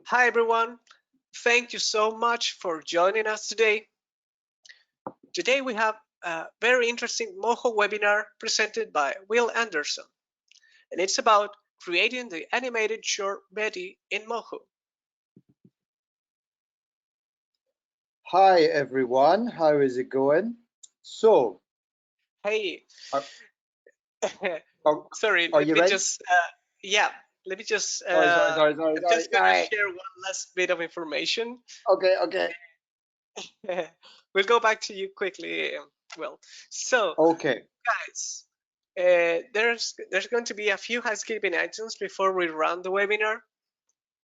Hi everyone, thank you so much for joining us today. Today we have a very interesting Moho webinar presented by Will Anderson, and it's about creating the animated short Betty in Moho. Hi everyone, how is it going? So, Hey, are, sorry, are let you me ready? just, let me just, Sorry. I'm just going to Sorry. share one last bit of information. Okay. We'll go back to you quickly, Will. So, Okay. guys, there's going to be a few housekeeping items before we run the webinar.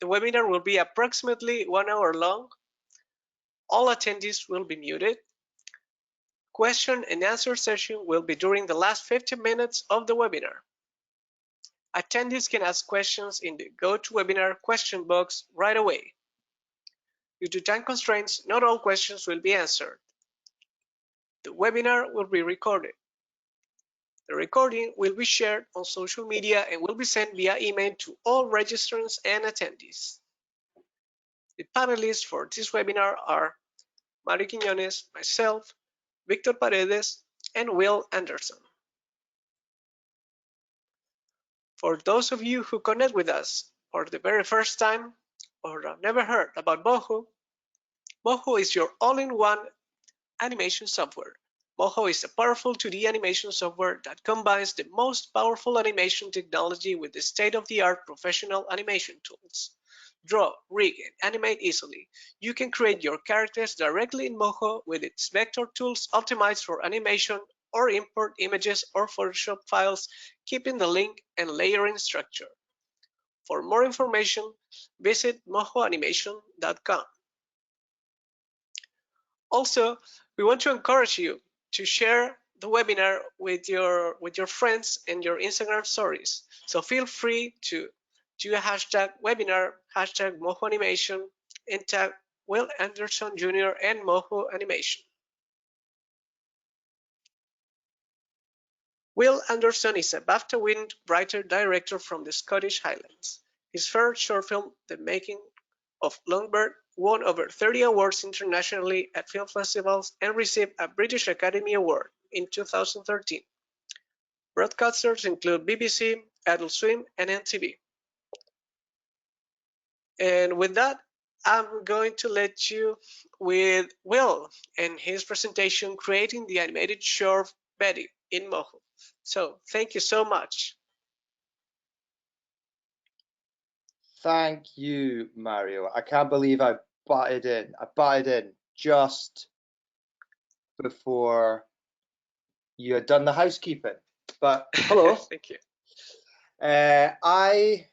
The webinar will be approximately 1 hour long. All attendees will be muted. Question and answer session will be during the last 15 minutes of the webinar. Attendees can ask questions in the GoToWebinar question box right away. Due to time constraints, not all questions will be answered. The webinar will be recorded. The recording will be shared on social media and will be sent via email to all registrants and attendees. The panelists for this webinar are Mario Quiñones, myself, Victor Paredes, and Will Anderson. For those of you who connect with us for the very first time or have never heard about Moho, Moho is your all-in-one animation software. Moho is a powerful 2D animation software that combines the most powerful animation technology with the state-of-the-art professional animation tools. Draw, rig, and animate easily. You can create your characters directly in Moho with its vector tools optimized for animation, or import images or Photoshop files, keeping the link and layering structure. For more information, visit mohoanimation.com. Also, we want to encourage you to share the webinar with your friends and your Instagram stories. So feel free to do a hashtag webinar, hashtag mohoanimation, and tag Will Anderson Jr. and Moho Animation. Will Anderson is a BAFTA-winning writer-director from the Scottish Highlands. His first short film, The Making of Longbird, won over 30 awards internationally at film festivals and received a British Academy Award in 2013. Broadcasters include BBC, Adult Swim, and MTV. And with that, I'm going to let you with Will and his presentation creating the animated short Betty in Moho. So thank you so much. Thank you, Mario. I can't believe I butted in. I butted in just before you had done the housekeeping. But hello. Thank you. I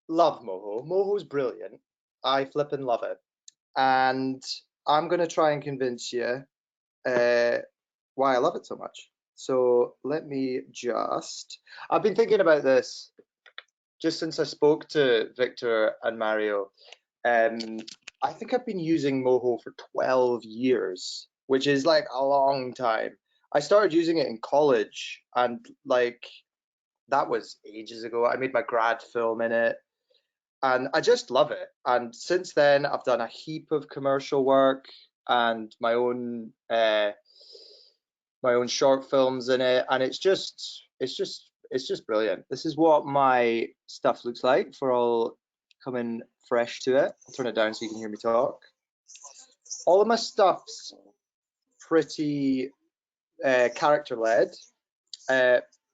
love Moho. Moho's brilliant. I flippin' love it. And I'm going to try and convince you why I love it so much. So let me I've been thinking about this just since I spoke to Victor and Mario. I think I've been using Moho for 12 years, which is like a long time. I started using it in college, and like that was ages ago. I made my grad film in it, and I just love it. And since then, I've done a heap of commercial work and my own short films in it, and it's just brilliant. This is what my stuff looks like for all coming fresh to it. I'll turn it down so you can hear me talk. All of my stuff's pretty character led,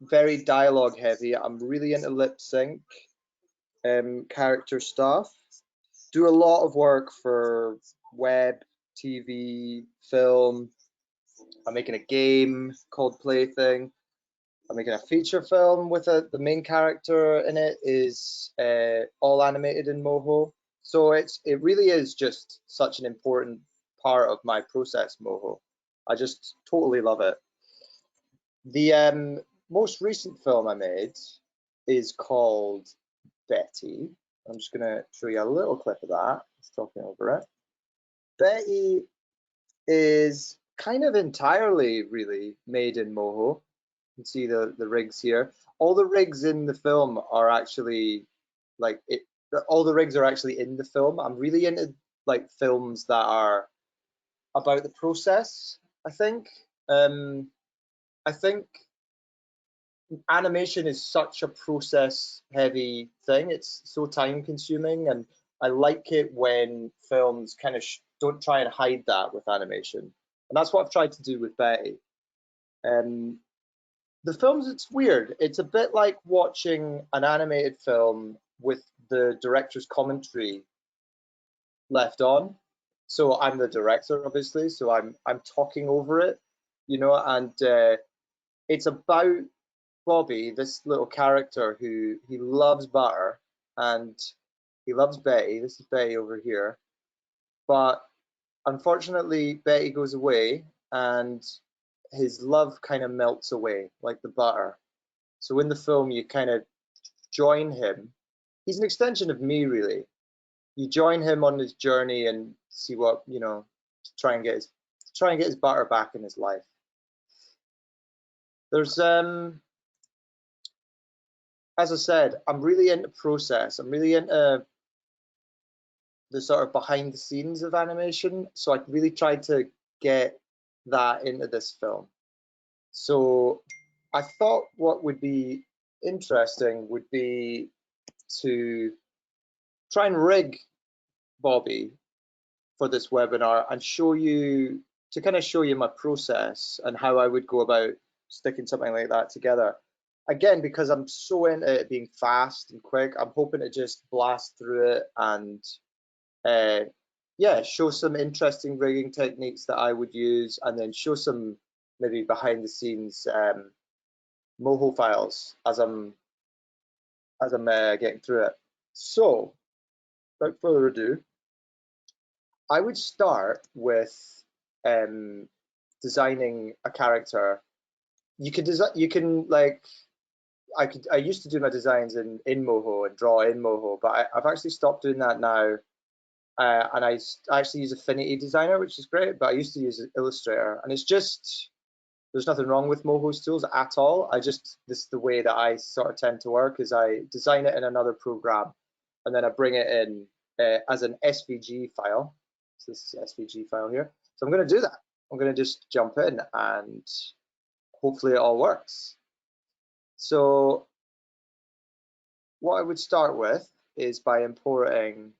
very dialogue heavy. I'm really into lip sync character stuff. Do a lot of work for web, TV, film. I'm making a game called Plaything. I'm making a feature film with the main character in it is all animated in Moho. So it really is just such an important part of my process, Moho. I just totally love it. The most recent film I made is called Betty. I'm just going to show you a little clip of that. Just talking over it. Betty is kind of entirely really made in Moho. You can see the rigs here. All the rigs in the film are actually like all the rigs are actually in the film. I'm really into like films that are about the process. I think. I think animation is such a process heavy thing. It's so time consuming, and I like it when films kind of don't try and hide that with animation. And that's what I've tried to do with Betty. Um, the films, it's weird. It's a bit like watching an animated film with the director's commentary left on. So I'm the director, obviously. So I'm talking over it, and it's about Bobby, this little character who he loves butter and he loves Betty. This is Betty over here. But unfortunately, Betty goes away and his love kind of melts away like the butter. So in the film, you kind of join him. He's an extension of me, really. You join him on his journey and see what, try and get his butter back in his life. There's as I said, I'm really into process. I'm really into the sort of behind the scenes of animation. So I really tried to get that into this film. So I thought what would be interesting would be to try and rig Bobby for this webinar and show you my process and how I would go about sticking something like that together. Again, because I'm so into it being fast and quick, I'm hoping to just blast through it and yeah, show some interesting rigging techniques that I would use, and then show some maybe behind the scenes Moho files as I'm getting through it. So, without further ado, I would start with designing a character. You can design. You can like. I used to do my designs in Moho and draw in Moho, but I've actually stopped doing that now. And I actually use Affinity Designer, which is great, but I used to use Illustrator, and it's just, there's nothing wrong with Moho's tools at all. This is the way that I sort of tend to work, is I design it in another program, and then I bring it in as an SVG file. So this is SVG file here. So I'm going to do that. I'm going to just jump in, and hopefully it all works. So what I would start with is by importing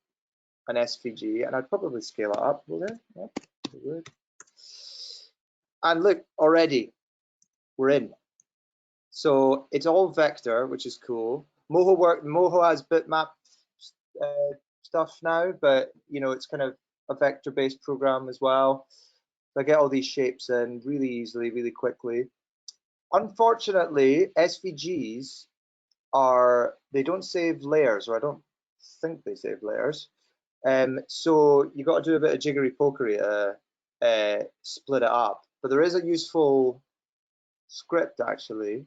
an SVG, and I'd probably scale it up, will there? Yep. And look, already we're in. So it's all vector, which is cool. Moho has bitmap stuff now, but it's kind of a vector-based program as well. So I get all these shapes in really easily, really quickly. Unfortunately, SVGs they don't save layers, or I don't think they save layers. So you got to do a bit of jiggery pokery to split it up. But there is a useful script actually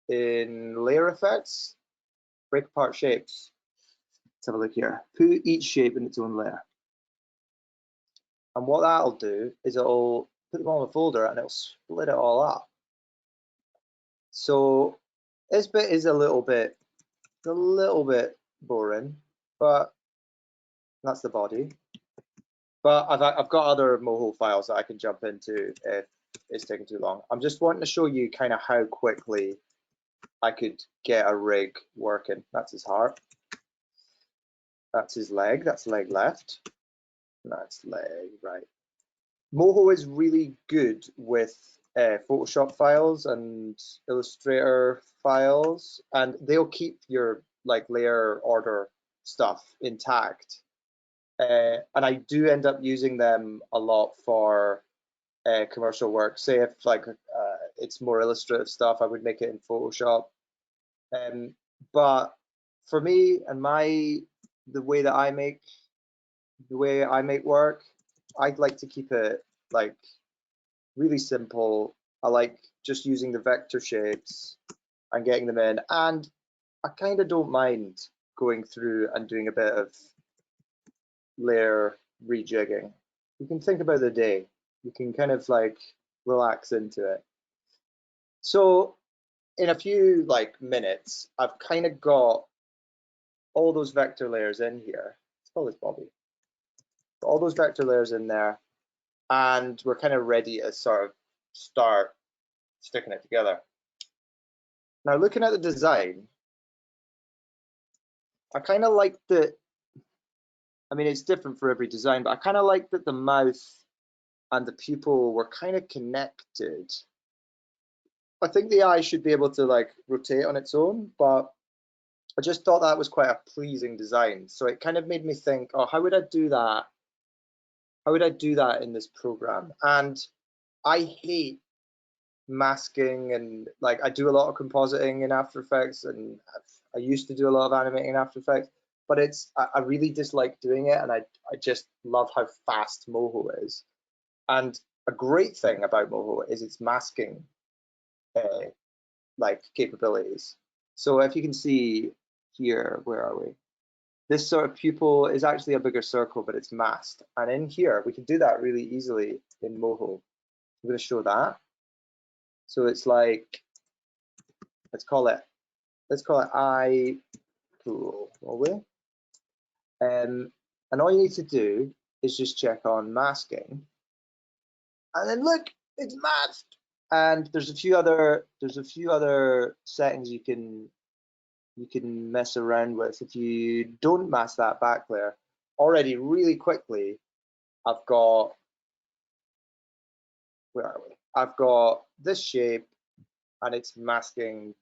in layer effects, break apart shapes. Let's have a look here. Put each shape in its own layer. And what that'll do is it'll put them all in a folder and it'll split it all up. So this bit is a little bit boring, but that's the body. But I've got other Moho files that I can jump into if it's taking too long. I'm just wanting to show you kind of how quickly I could get a rig working. That's his heart. That's his leg. That's leg left. That's leg right. Moho is really good with Photoshop files and Illustrator files, and they'll keep your layer order stuff intact. And I do end up using them a lot for commercial work. Say if it's more illustrative stuff, I would make it in Photoshop. But for me and the way I make work, I'd like to keep it really simple. I like just using the vector shapes and getting them in, and I kind of don't mind going through and doing a bit of layer rejigging. You can think about the day. You can kind of relax into it. So in a few minutes, I've kind of got all those vector layers in here. Let's call this Bobby. All those vector layers in there, and we're kind of ready to sort of start sticking it together. Now, looking at the design, I kind of like that. I mean, it's different for every design, but I kind of like that the mouth and the pupil were kind of connected. I think the eye should be able to like rotate on its own, but I just thought that was quite a pleasing design. So it kind of made me think, oh, how would I do that? How would I do that in this program? And I hate masking, and like I do a lot of compositing in After Effects, and I used to do a lot of animating in After Effects, but I really dislike doing it, and I just love how fast Moho is. And a great thing about Moho is its masking like capabilities. So if you can see here, where are we? This sort of pupil is actually a bigger circle, but it's masked. And in here, we can do that really easily in Moho. I'm going to show that. So it's like, let's call it eye pool, will we? And all you need to do is just check on masking, and then look, it's masked. And there's a few other settings you can mess around with. If you don't mask that back layer, already really quickly, I've got, where are we? I've got this shape, and it's masking.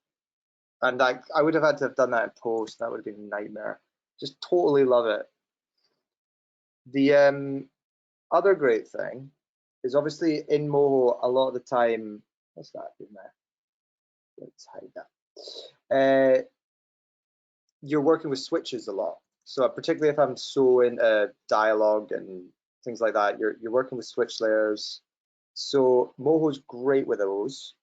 And I would have had to have done that in post. That would have been a nightmare. Just totally love it. The other great thing is obviously in Moho, a lot of the time, what's that in there? Let's hide that. You're working with switches a lot. So particularly if I'm so into dialogue and things like that, you're working with switch layers. So Moho's great with those.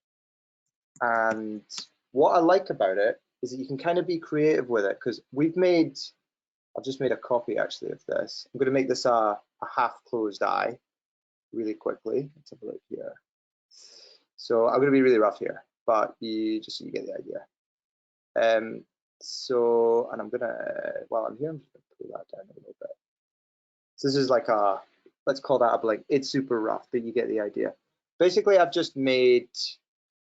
And what I like about it is that you can kind of be creative with it, because I've just made a copy actually of this. I'm going to make this a half closed eye really quickly. Let's have a look here. So I'm going to be really rough here, but just so you get the idea. So, and I'm gonna, while I'm here, I'm just gonna pull that down a little bit. So this is like let's call that a blink. It's super rough, but you get the idea. Basically, I've just made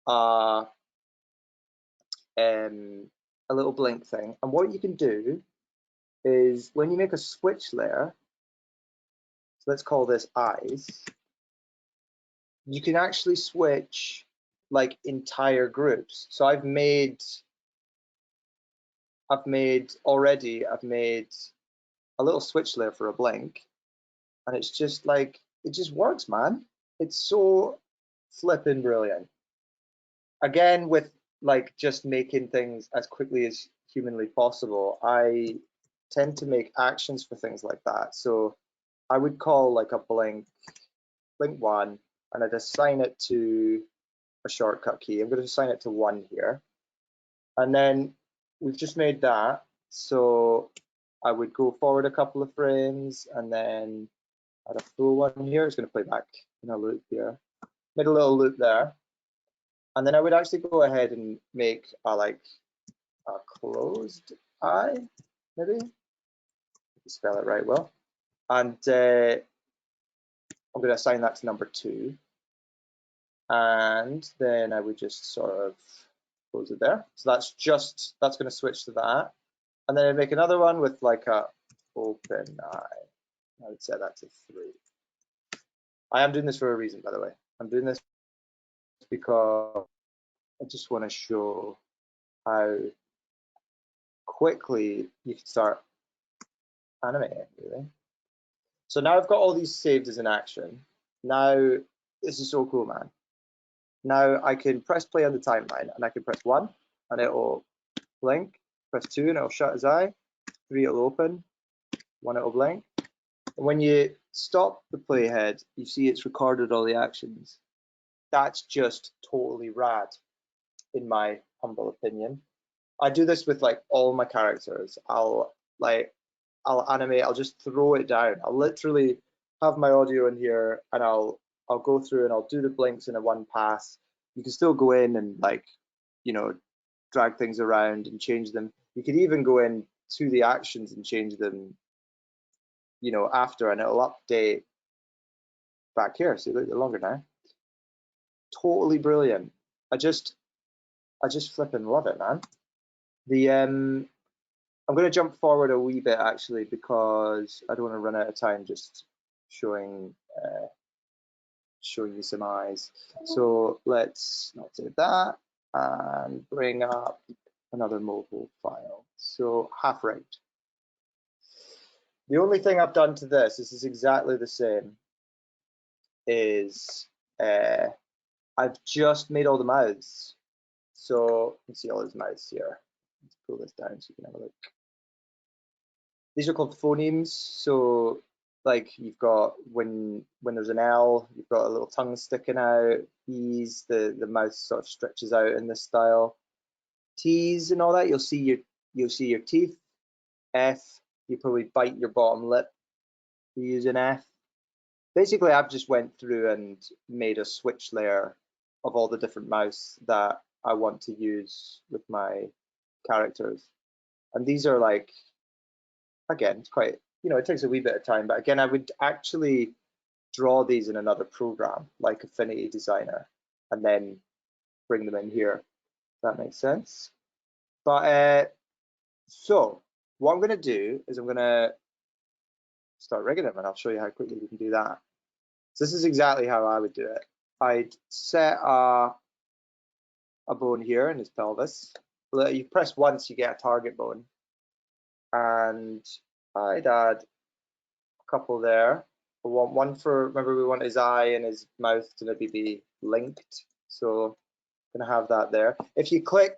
a little blink thing. And what you can do is when you make a switch layer, so let's call this eyes, you can actually switch like entire groups. So I've made a little switch layer for a blink, and it's just like, it just works, man. It's so flipping brilliant. Again, with like just making things as quickly as humanly possible, I tend to make actions for things like that. So I would call like a blink 1, and I'd assign it to a shortcut key. I'm going to assign it to 1 here. And then we've just made that. So I would go forward a couple of frames, and then add a full one here. It's going to play back in a loop here. Made a little loop there. And then I would actually go ahead and make a closed eye, maybe. Spell it right, Will. And I'm going to assign that to number 2. And then I would just sort of close it there. So that's going to switch to that. And then I'd make another one with like a open eye. I would set that to 3. I am doing this for a reason, by the way. I'm doing this because I just want to show how quickly you can start animating, really. So now I've got all these saved as an action. Now, this is so cool, man. Now I can press play on the timeline, and I can press 1, and it'll blink. Press 2, and it'll shut his eye. 3, it'll open. 1, it'll blink. And when you stop the playhead, you see it's recorded all the actions. That's just totally rad, in my humble opinion. I do this with like all my characters. I'll animate, I'll just throw it down. I'll literally have my audio in here, and I'll go through and I'll do the blinks in a 1 pass. You can still go in and like, you know, drag things around and change them. You could even go in to the actions and change them, you know, after, and it'll update back here. See, look, they're longer now. Totally brilliant. I just flipping love it, man. I'm going to jump forward a wee bit actually, because I don't want to run out of time just showing you some eyes. So let's not do that and bring up another Moho file. So half right. The only thing I've done to this is exactly the same, is I've just made all the mouths. So you can see all his mouths here. Let's pull this down so you can have a look. These are called phonemes. So like you've got when there's an L, you've got a little tongue sticking out. E's, the mouth sort of stretches out in this style. T's and all that, you'll see your teeth. F, you probably bite your bottom lip. You use an F. Basically, I've just went through and made a switch layer of all the different mouths that I want to use with my characters. And these are like, again, it's quite, you know, it takes a wee bit of time, but again, I would actually draw these in another program like Affinity Designer and then bring them in here. If that makes sense. But so what I'm going to do is I'm going to start rigging them, and I'll show you how quickly we can do that. So this is exactly how I would do it. I'd set a bone here in his pelvis. You press once, you get a target bone, and I'd add a couple there. I want one for, remember we want his eye and his mouth to maybe be linked, so I'm gonna have that there. If you click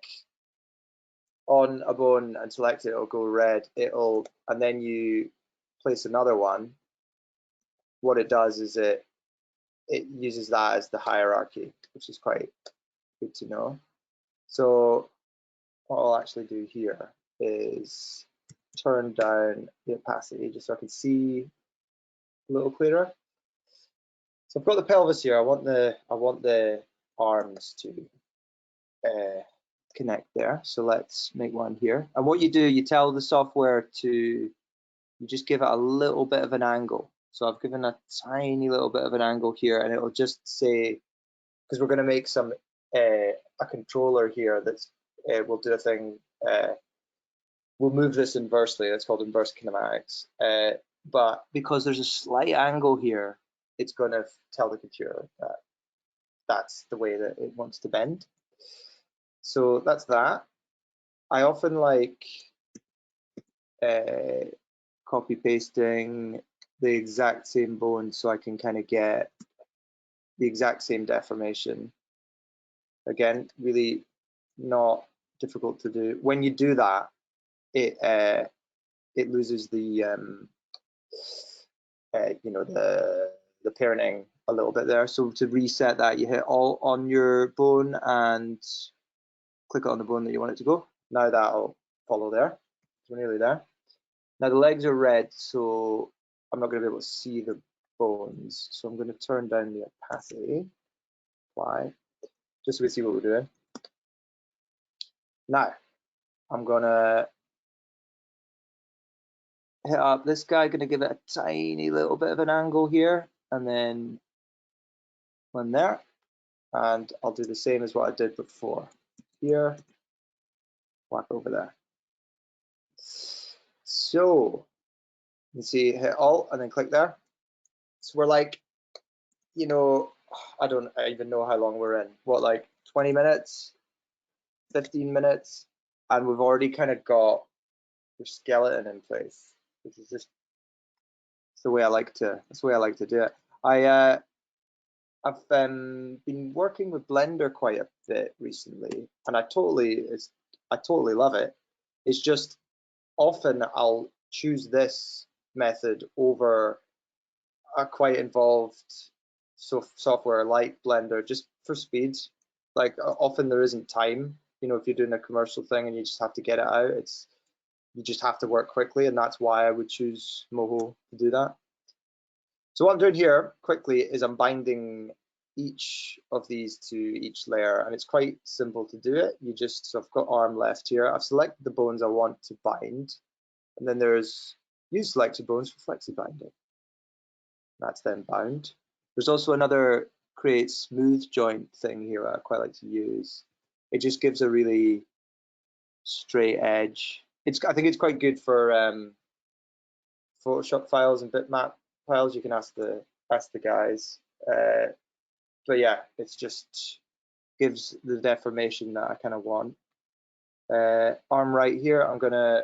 on a bone and select it, it'll go red. And then you place another one. What it does is it uses that as the hierarchy, which is quite good to know. So what I'll actually do here is turn down the opacity just so I can see a little clearer. So I've got the pelvis here. I want the arms to connect there. So let's make one here. And what you do, you tell the software you just give it a little bit of an angle. So I've given a tiny little bit of an angle here, and it'll just say, because we're going to make a controller here that's will do a thing. We'll move this inversely. That's called inverse kinematics. But because there's a slight angle here, it's going to tell the computer that that's the way that it wants to bend. So that's that. I often like copy pasting the exact same bone so I can kind of get the exact same deformation. Again, really not difficult to do. When you do that, it loses the you know, the parenting a little bit there. So to reset that, you hit Alt on your bone and click on the bone that you want it to go. Now that'll follow there. So we're nearly there. Now the legs are red, so I'm not going to be able to see the bones. So I'm going to turn down the opacity, apply, just so we see what we're doing. Now I'm going to hit up this guy, going to give it a tiny little bit of an angle here, and then one there. And I'll do the same as what I did before. Here, whack over there. So you can see, hit Alt and then click there. So we're like, you know, I don't even know how long we're in. What, like 20 minutes, 15 minutes, and we've already kind of got your skeleton in place. This is just the way I like to. That's the way I like to do it. I've been working with Blender quite a bit recently, and I totally love it. It's just often I'll choose this method over a quite involved software like Blender just for speed. Like often there isn't time. You know, if you're doing a commercial thing and you just have to get it out, you just have to work quickly, and that's why I would choose Moho to do that. So what I'm doing here quickly is I'm binding each of these to each layer, and it's quite simple to do it. So I've got arm left here. I've selected the bones I want to bind. And then there's use selected bones for flexi binding. That's then bound. There's also another create smooth joint thing here I quite like to use. It just gives a really straight edge. I think it's quite good for Photoshop files and bitmap files. You can ask the guys. But yeah, it's just gives the deformation that I kind of want. Arm right here, I'm gonna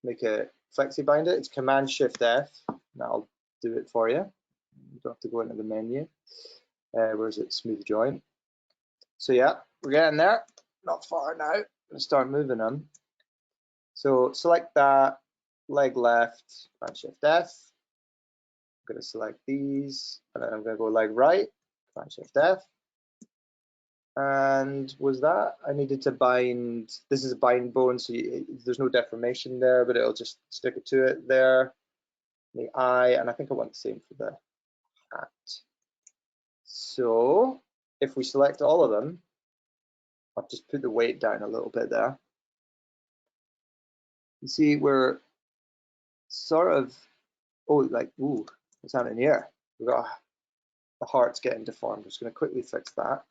make a flexi binder. It's Command Shift F. That'll do it for you. You don't have to go into the menu. Where is it? Smooth joint. So yeah, we're getting there. Not far now. I'm gonna start moving them. So select that, leg left, Command Shift F. I'm gonna select these, and then I'm gonna go leg right, Command Shift F. And was that I needed to bind? This is a bind bone, so there's no deformation there, but it'll just stick it to it there. The eye, and I think I want the same for the hat. So if we select all of them, I'll just put the weight down a little bit there. You see, we're sort of, oh, like, ooh, what's happening here? We've got the heart's getting deformed. I'm just going to quickly fix that.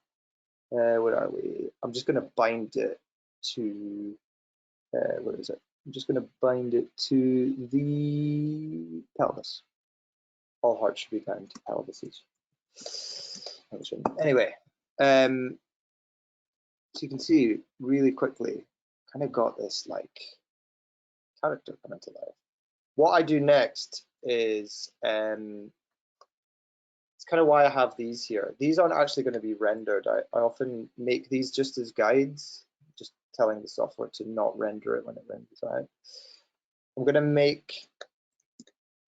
Where are we? I'm just going to bind it to, where is it? I'm just going to bind it to the pelvis. All hearts should be bound to pelvises. Anyway, so you can see really quickly, kind of got this like character coming to life. What I do next is, it's kind of why I have these here. These aren't actually going to be rendered. I often make these just as guides, just telling the software to not render it when it renders out. I'm going to make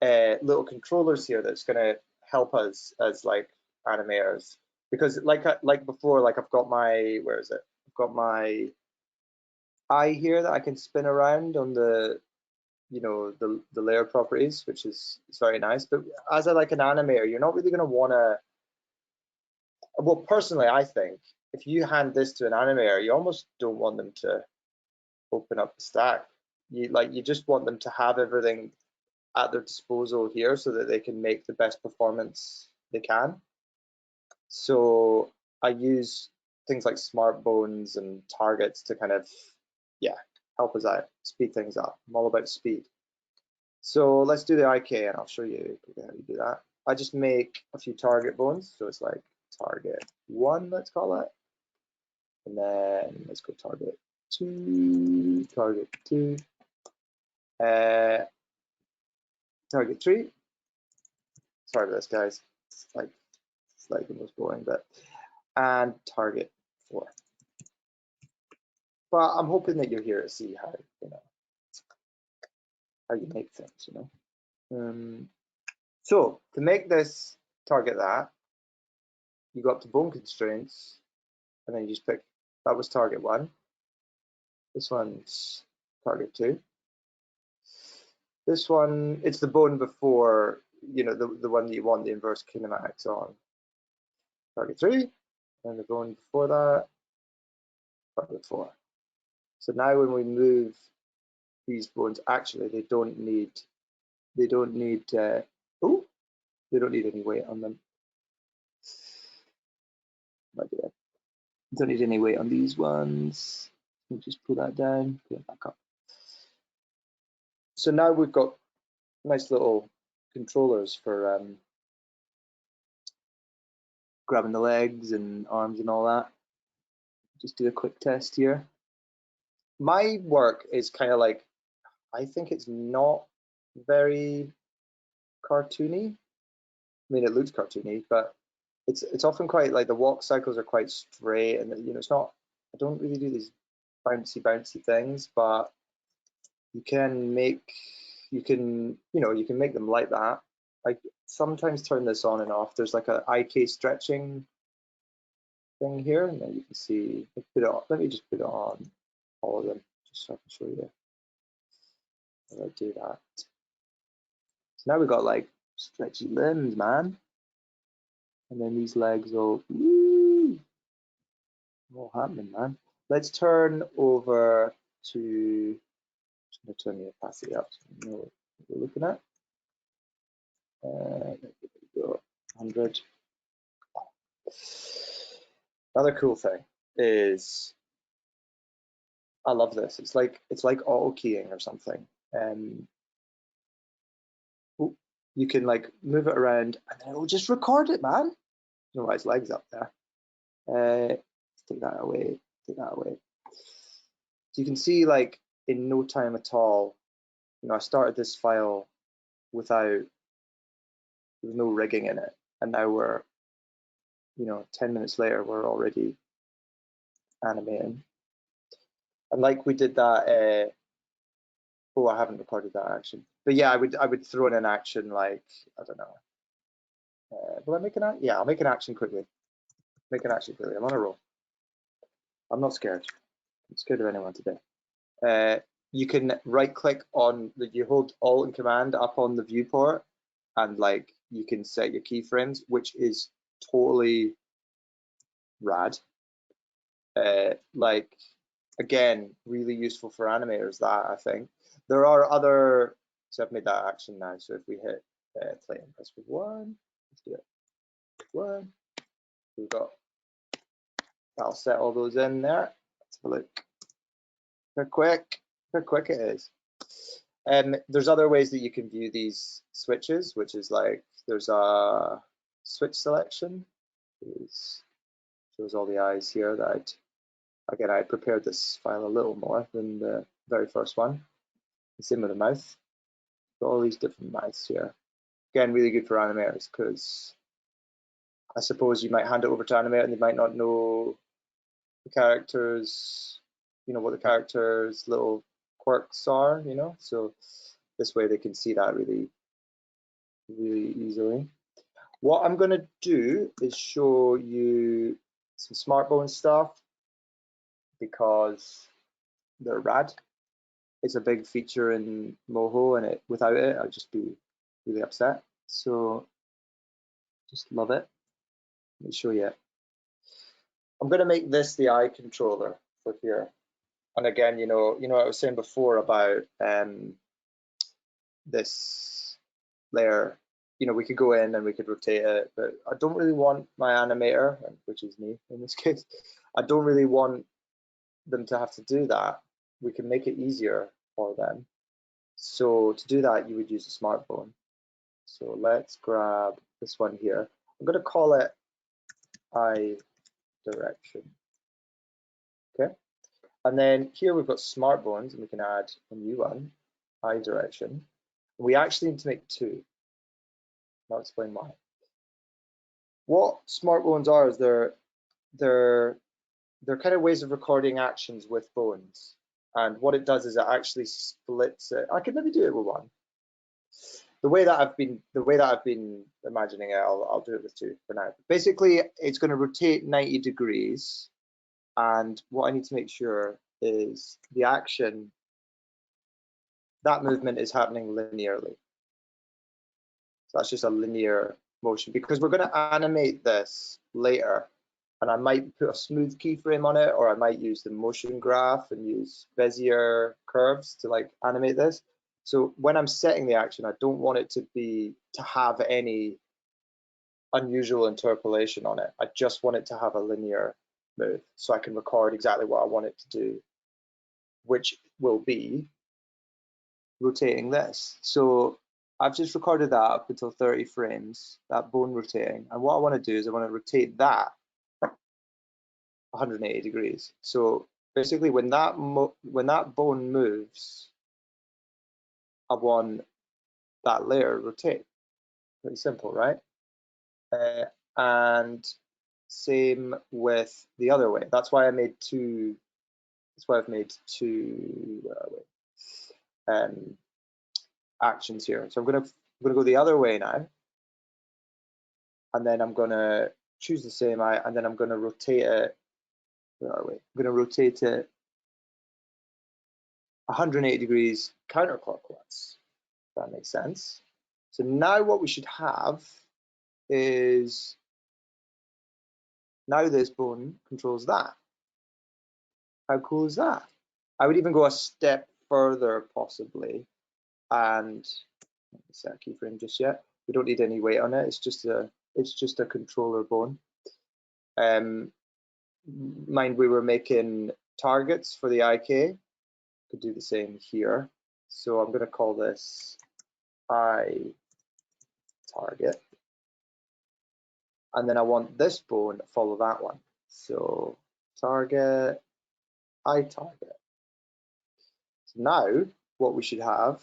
little controllers here that's going to help us as like animators, because like before, like I've got my, where is it? I've got my eye here that I can spin around on the, you know, the layer properties, which is very nice. But as like an animator, you're not really going to want to, well, personally, I think if you hand this to an animator, you almost don't want them to open up the stack. You just want them to have everything at their disposal here so that they can make the best performance they can. So I use things like smart bones and targets to kind of, yeah, help us out, speed things up. I'm all about speed. So let's do the IK and I'll show you how you do that. I just make a few target bones. So it's like target 1, let's call it. And then let's go target 2, target 2, target 3. Sorry about this, guys. It's like the most boring bit. And target 4. But I'm hoping that you're here to see how, you know, how you make things, you know. So to make this target that, you go up to bone constraints, and then you just pick, that was target 1. This one's target 2. This one, it's the bone before, you know, the one that you want the inverse kinematics on. Target 3, and the bone before that, target 4. So now when we move these bones, actually they don't need any weight on them. Don't need any weight on these ones. We'll just pull that down, pull it back up. So now we've got nice little controllers for grabbing the legs and arms and all that. Just do a quick test here. My work is kind of like, I think it's not very cartoony. I mean, it looks cartoony, but it's often quite like the walk cycles are quite straight, and you know, it's not. I don't really do these bouncy things, but you can make them like that. I sometimes turn this on and off. There's like a IK stretching thing here, and then you can see. Let me just put it on all of them, just so I can show you how I do that. So now we've got like stretchy limbs, man. And then these legs all, woo, all happening, man. Let's turn over to Just going to turn the opacity up so you know what we're looking at. There we go, 100. Another cool thing is, I love this. It's like auto keying or something. You can like move it around and then it'll just record it, man. I don't know why his leg's up there. Take that away. Take that away. So you can see, like, in no time at all, you know, I started this file without, there's no rigging in it, and now we're, you know, 10 minutes later, we're already animating. And like we did that, oh, I haven't recorded that action, but yeah, I would throw in an action like, I don't know. Will I make an action? Yeah, I'll make an action quickly. Make an action quickly. I'm on a roll. I'm not scared. I'm scared of anyone today. You can right click on you hold Alt and Command up on the viewport, and like you can set your keyframes, which is totally rad. Like, again, really useful for animators, that I think. There are other, so I've made that action now. So if we hit play and press 1, let's do it. 1. We've got, I'll set all those in there. Let's have a look. How quick it is. There's other ways that you can view these switches, which is like, there's a switch selection. It shows all the eyes here that I prepared this file a little more than the very first one. The same with the mouth. Got all these different mouths here. Again, really good for animators, because I suppose you might hand it over to animator and they might not know the characters, you know, what the characters' little quirks are, you know. So this way they can see that really easily. What I'm going to do is show you some SmartBone stuff, because they're rad. It's a big feature in Moho, and without it, I'd just be really upset. So just love it. Let me show you. I'm going to make this the eye controller for here. And again, you know what I was saying before about this layer. You know, we could go in and we could rotate it, but I don't really want my animator, which is me in this case, I don't really want them to have to do that. We can make it easier for them. So to do that, you would use a SmartBone. So let's grab this one here. I'm going to call it eye direction. Okay. And then here we've got SmartBones, and we can add a new one, eye direction. We actually need to make 2. I'll explain why. What SmartBones are is they're kind of ways of recording actions with bones. And what it does is it actually splits it. I could maybe do it with 1. The way that I've been imagining it, I'll do it with 2 for now. Basically, it's going to rotate 90 degrees, and what I need to make sure is the action, that movement is happening linearly. So that's just a linear motion, because we're going to animate this later, and I might put a smooth keyframe on it, or I might use the motion graph and use Bezier curves to like animate this. So when I'm setting the action, I don't want it to have any unusual interpolation on it. I just want it to have a linear move, so I can record exactly what I want it to do, which will be rotating this. So I've just recorded that up until 30 frames, that bone rotating. And what I want to do is I want to rotate that 180 degrees. So basically, when that bone moves, I want that layer rotate. Pretty simple, right? And same with the other way. That's why I made 2. That's why I've made 2 actions here. So I'm gonna go the other way now, and then I'm gonna choose the same eye, and then I'm gonna rotate it. Where are we? I'm gonna rotate it 180 degrees counterclockwise. If that makes sense. So now what we should have is, now this bone controls that. How cool is that? I would even go a step further possibly, and set a keyframe just yet. We don't need any weight on it. It's just a controller bone. Mind we were making targets for the IK. Could do the same here. So I'm going to call this I target, and then I want this bone to follow that one. So target, I target. So now what we should have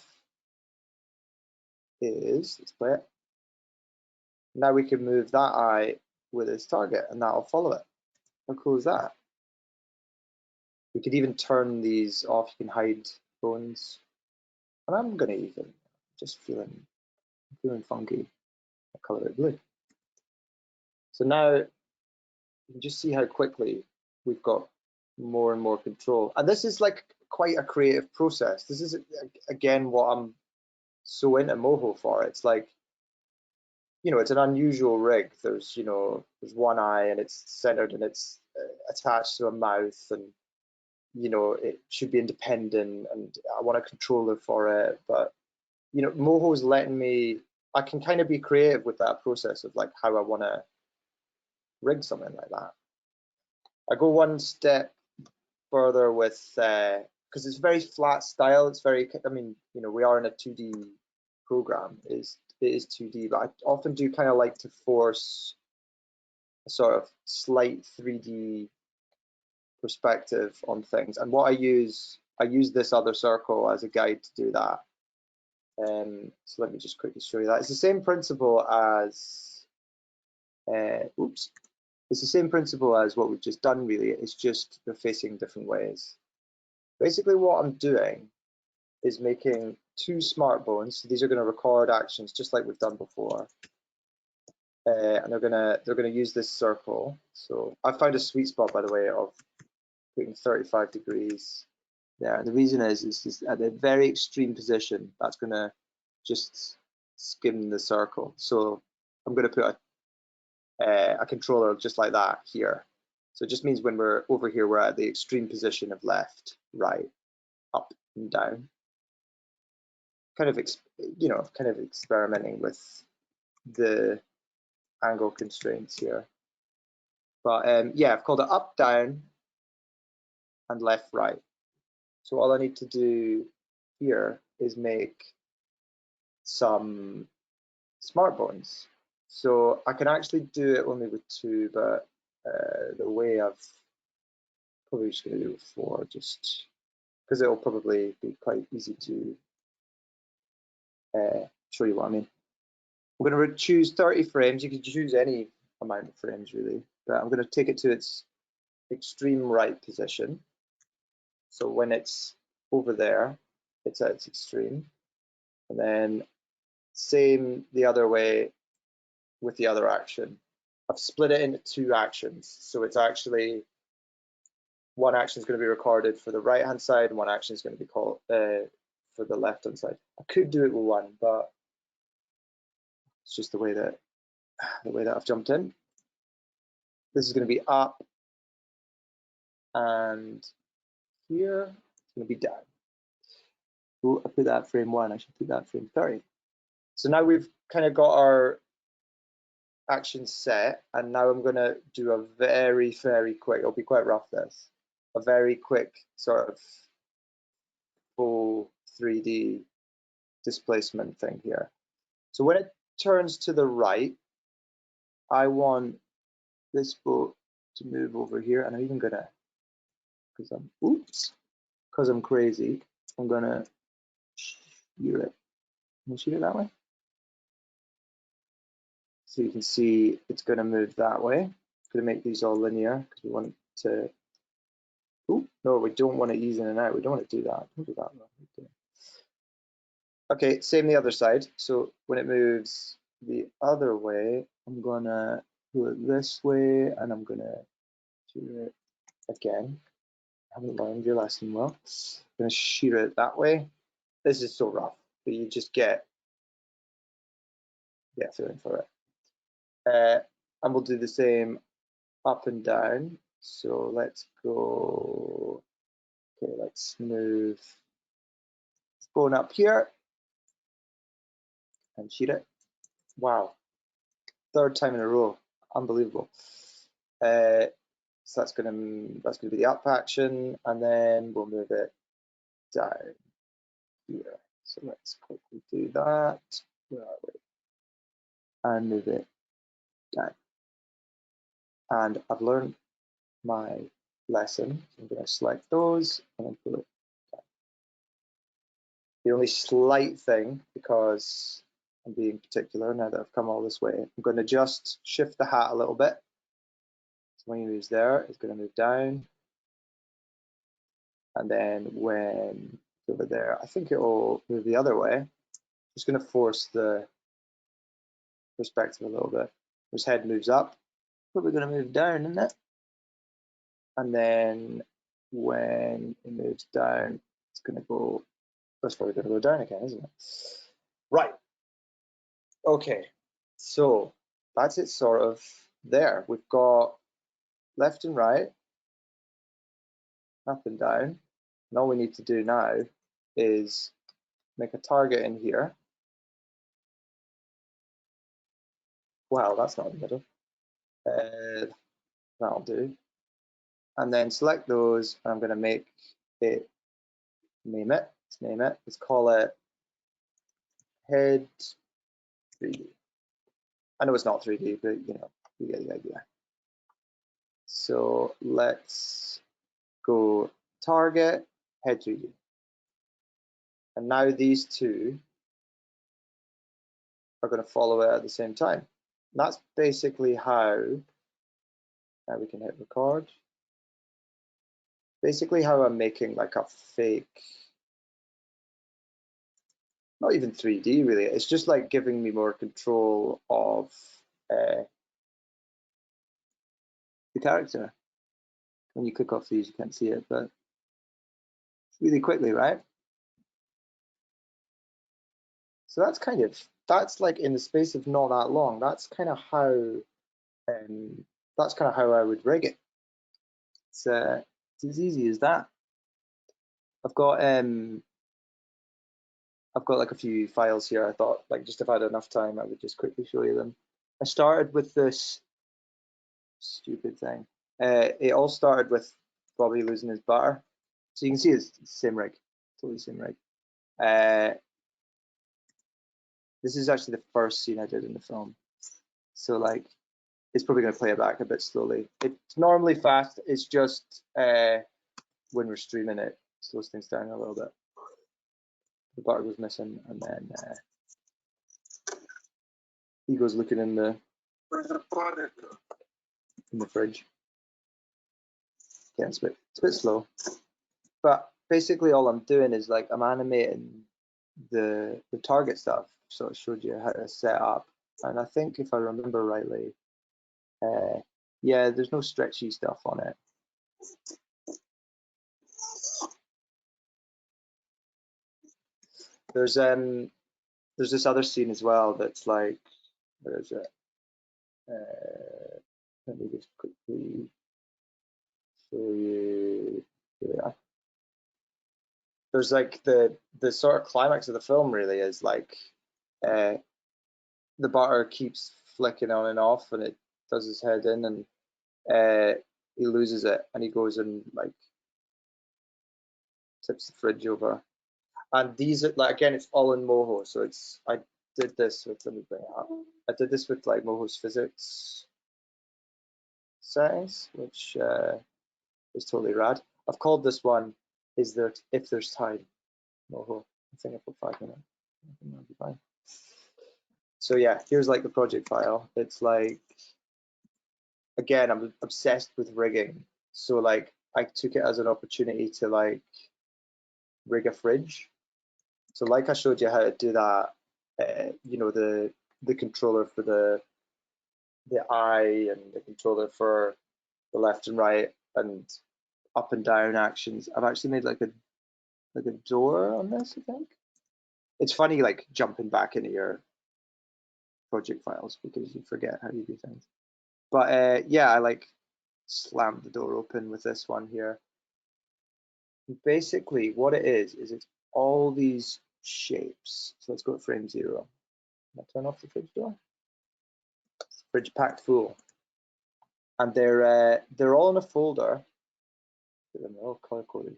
is, let's play it. Now we can move that eye with its target, and that'll follow it. How cool is that? We could even turn these off. You can hide bones, and I'm gonna even just feeling funky. I'll color it blue. So now you can just see how quickly we've got more and more control. And this is like quite a creative process. This is again what I'm so into Moho for. It's like, you know, it's an unusual rig. There's, you know, there's one eye and it's centered and it's attached to a mouth, and you know, it should be independent, and I want a controller for it. But you know, Moho's letting me, I can kind of be creative with that process of like how I want to rig something like that. I go one step further with, because it's very flat style. It's very, I mean, you know, we are in a 2D program. It is 2D, but I often do kind of like to force a sort of slight 3D perspective on things. And what I use this other circle as a guide to do that. So let me just quickly show you that. It's the same principle as, it's the same principle as what we've just done, really. It's just they're facing different ways. Basically what I'm doing is making two smart bones. So these are going to record actions just like we've done before. And they're gonna use this circle. So I found a sweet spot, by the way, of putting 35 degrees there. And the reason is at the very extreme position, that's gonna just skim the circle. So I'm gonna put a controller just like that here. So it just means when we're over here, we're at the extreme position of left, right, up and down. Kind of, you know, kind of experimenting with the angle constraints here. But yeah, I've called it up, down, and left, right. So all I need to do here is make some smart bones. So I can actually do it only with two, but the way I've probably just going to do it with four, just because it'll probably be quite easy to show you what I mean. I'm going to choose 30 frames. You can choose any amount of frames really, but I'm going to take it to its extreme right position. So when it's over there, it's at its extreme. And then same the other way with the other action. I've split it into two actions. So it's actually, one action is going to be recorded for the right hand side and one action is going to be called for the left hand side. I could do it with one, but it's just the way that I've jumped in. This is going to be up, and here it's going to be down. Ooh, I put that frame 1. I should put that frame 30. So now we've kind of got our action set, and now I'm going to do a very, very quick, it'll be quite rough this, a very quick sort of full 3D displacement thing here. So when it turns to the right, I want this boat to move over here, and I'm even gonna, because I'm crazy, I'm gonna shear it. Can you shear it that way? So you can see it's gonna move that way. I'm gonna make these all linear because we want to. Oh no, we don't want to ease in and out. We don't want to do that. Don't do that. Okay, same the other side. So when it moves the other way, I'm gonna do it this way, and I'm gonna shear it again. I haven't learned your lesson well. I'm gonna shear it that way. This is so rough, but you just get feeling for it. And we'll do the same up and down. So let's go. Okay, let's move going up here and sheet it. Wow, third time in a row, unbelievable. So that's gonna be the up action, and then we'll move it down here. So let's quickly do that. Where are we? And move it down. And I've learned my lesson. So I'm going to select those and then pull it down. The only slight thing, because I'm being particular now that I've come all this way, I'm going to just shift the hat a little bit. So when he moves there, it's going to move down. And then when it's over there, I think it will move the other way. Just going to force the perspective a little bit. His head moves up, probably going to move down, isn't it? And then when it moves down, it's going to go, that's probably going to go down again, isn't it? Right. Okay. So that's it sort of there. We've got left and right, up and down. And all we need to do now is make a target in here. Wow, that's not in the middle. That'll do. And then select those. I'm going to make it, name it. Let's name it. Let's call it head 3D. I know it's not 3D, but you know, you get the idea. So let's go target, head 3D. And now these two are going to follow it at the same time. And that's basically how, now we can hit record. Basically how I'm making like a fake, not even 3D really, it's just like giving me more control of the character. When you click off these, you can't see it, but really quickly, right? So that's like in the space of not that long. That's kind of how I would rig it. It's as easy as that. I've got like a few files here. I thought like just if I had enough time, I would just quickly show you them. I started with this stupid thing. It all started with Bobby losing his butter. So you can see it's the same rig, totally same rig. This is actually the first scene I did in the film. So like, it's probably going to play it back a bit slowly. It's normally fast. It's just when we're streaming it slows things down a little bit. The butter goes missing, and then he goes looking in the fridge. Yeah, it's a bit slow. But basically all I'm doing is like I'm animating the target stuff. So I showed you how to set up. And I think if I remember rightly, yeah, there's no stretchy stuff on it. There's this other scene as well that's like, where is it? Let me just quickly show you. Yeah. There's like the sort of climax of the film really is like the butter keeps flicking on and off, and it does his head in, and he loses it, and he goes and like tips the fridge over. And these are like, again, it's all in Moho, so it's I did this with, let me bring it up. I did this with like Moho's physics settings, which is totally rad. I've called this one "Is There If There's Time" Moho. I think I put 5 minutes. I think that'll be fine. So yeah, here's like the project file. It's like, again, I'm obsessed with rigging. So like I took it as an opportunity to like rig a fridge. So like I showed you how to do that, you know, the controller for the eye and the controller for the left and right and up and down actions. I've actually made like a door on this, I think. It's funny like jumping back into your project files because you forget how you do things. But yeah, I like slammed the door open with this one here. Basically what it is it's all these shapes. So let's go to frame 0. Can I turn off the fridge door? Fridge packed full, and they're all in a folder. They're all color coded.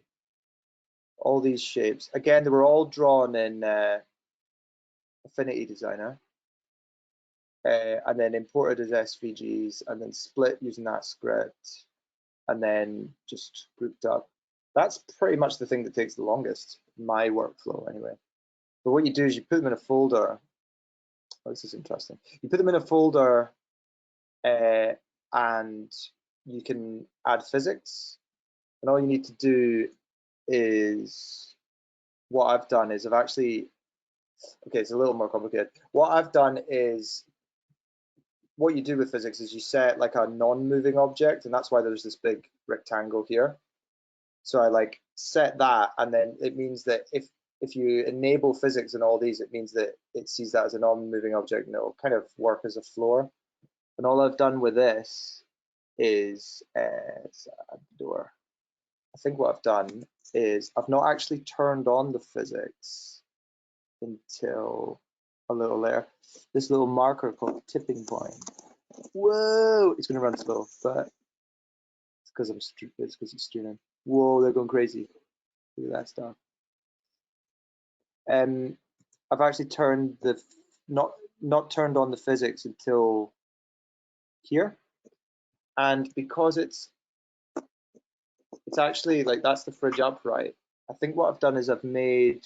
All these shapes. Again, they were all drawn in Affinity Designer, and then imported as SVGs, and then split using that script, and then just grouped up. That's pretty much the thing that takes the longest, my workflow anyway. But what you do is you put them in a folder. Oh, this is interesting. You put them in a folder, and you can add physics. And all you need to do is, what I've done is I've actually, okay, it's a little more complicated. What I've done is, what you do with physics is you set like a non-moving object, and that's why there's this big rectangle here. So I like set that, and then it means that if you enable physics in all these, it means that it sees that as a non-moving object, and it'll kind of work as a floor. And all I've done with this is door. I think what I've done is I've not actually turned on the physics until a little later. This little marker called tipping point. Whoa, it's gonna run slow, but it's because it's streaming. Whoa, they're going crazy. Look at that stuff. I've actually turned the not turned on the physics until here, and because it's actually like that's the fridge upright. I think what I've done is I've made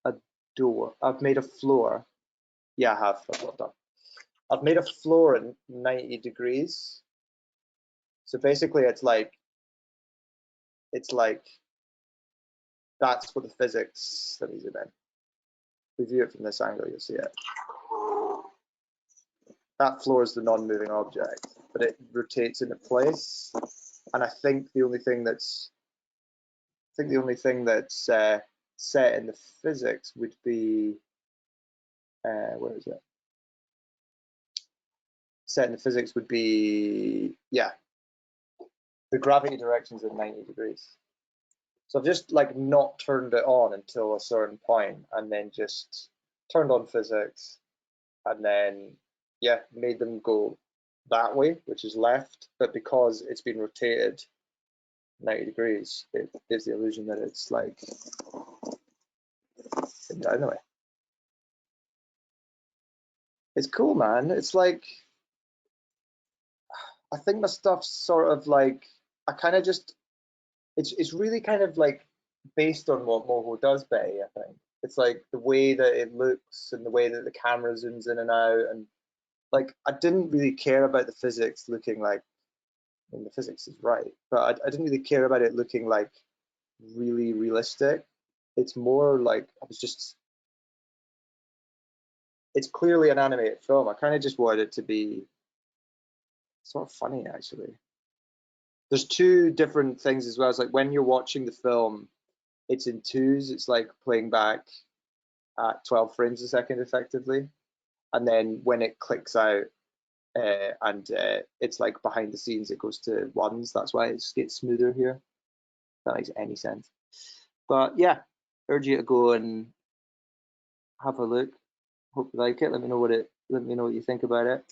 a door. I've made a floor. Yeah, I have. That's what I've done. I've made a floor at 90 degrees. So basically, it's like that's what the physics. Let me zoom in. If we view it from this angle, you'll see it. That floor is the non-moving object, but it rotates into place. And I think the only thing that's set in the physics would be where is it? Set in the physics would be, yeah, the gravity directions at 90 degrees. So I've just like not turned it on until a certain point, and then just turned on physics, and then yeah, made them go that way, which is left, but because it's been rotated 90 degrees, it gives the illusion that it's like down the way. It's cool, man. It's like, I think my stuff's sort of like, I kind of just, it's really kind of like based on what Moho does, Betty, I think. It's like the way that it looks and the way that the camera zooms in and out, and like I didn't really care about the physics looking like, I mean the physics is right, but I didn't really care about it looking like really realistic. It's more like I was just, it's clearly an animated film. I kind of just wanted it to be sort of funny actually. There's two different things as well. It's like when you're watching the film, it's in twos. It's like playing back at 12 frames a second effectively. And then when it clicks out and it's like behind the scenes, it goes to ones. That's why it gets smoother here. If that makes any sense. But yeah, urge you to go and have a look. Hope you like it. Let me know what you think about it.